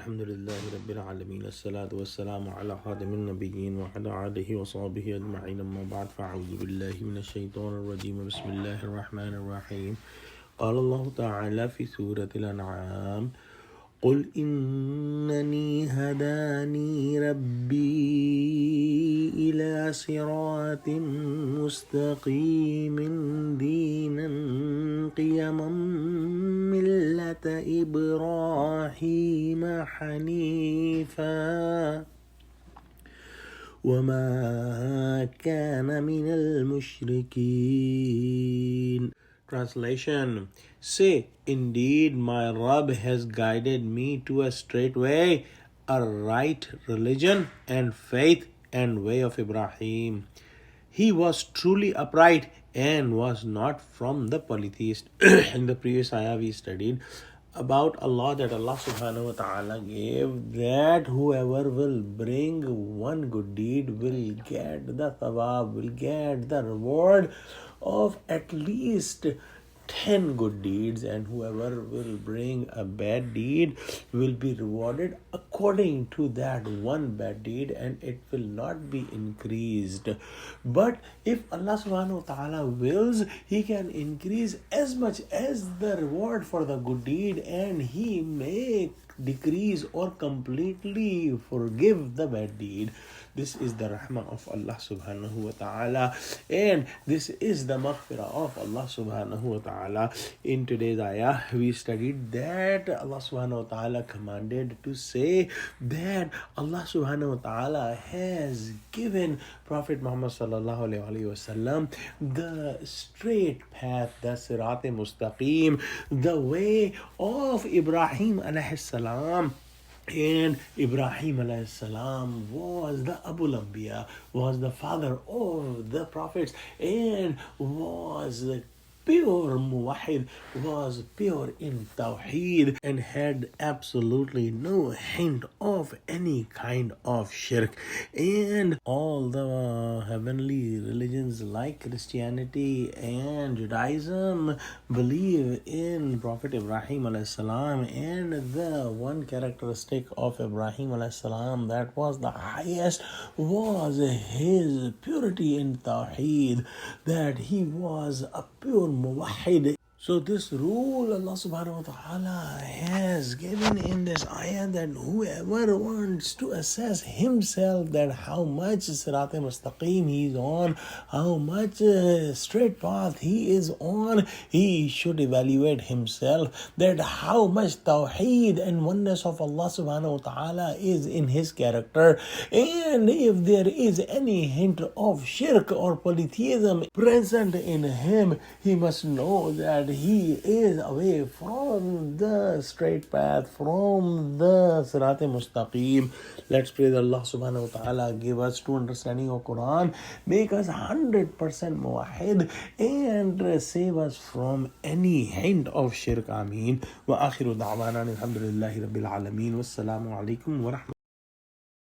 Alhamdulillahi Rabbil Alameen. As-salatu was-salamu ala khatamin nabiyyin wa ala alihi wa sahbihi ajma'in. Amma ba'd, fa'udhu billahi minash shaitanir rajim. Bismillahir rahmanir rahim. Qala Allah ta'ala fi Surah Al-Anaam, قل إنني هداني ربي إلى صراط مستقيم دينا قيما ملة إبراهيم حنيفا وما كان من المشركين. Translation: Say, indeed my Rabb has guided me to a straight way, a right religion and faith and way of Ibrahim. He was truly upright and was not from the polytheist. In the previous ayah we studied about Allah, that Allah subhanahu wa ta'ala gave that whoever will bring one good deed will get the thawab, will get the reward of at least 10 good deeds, and whoever will bring a bad deed will be rewarded according to that one bad deed, and it will not be increased. But if Allah subhanahu wa ta'ala wills, He can increase as much as the reward for the good deed, and He may decrease or completely forgive the bad deed. This is the rahmah of Allah subhanahu wa ta'ala, and this is the maghfirah of Allah subhanahu wa ta'ala. In today's ayah we studied that Allah subhanahu wa ta'ala commanded to say that Allah subhanahu wa ta'ala has given Prophet Muhammad sallallahu alayhi wa sallam the straight path, the Sirat Mustaqim, the way of Ibrahim alayhi salam. And Ibrahim alayhi salam was the Abul Anbiya, was the father of the prophets, and was the pure muwahid, was pure in tawheed, and had absolutely no hint of any kind of shirk. And all the heavenly religions like Christianity and Judaism believe in Prophet Ibrahim alayhi salam, and the one characteristic of Ibrahim alayhi salam that was the highest was his purity in tawheed, that he was a pure muwahid. So this rule Allah subhanahu wa ta'ala has given in this ayah, that whoever wants to assess himself that how much Sirat Mustaqim he is on, how much straight path he is on, he should evaluate himself that how much tawheed and oneness of Allah subhanahu wa ta'ala is in his character, and if there is any hint of shirk or polytheism present in him, he must know that he is away from the straight path, from the Sirat Mustaqim. Let's pray that Allah subhanahu wa ta'ala give us true understanding of Quran, make us 100% muwahid, and save us from any hint of shirk. Ameen. Wa akhiru da'wana alhamdulillahi rabbil alameen. Wassalamu alaikum wa rahmatullahi.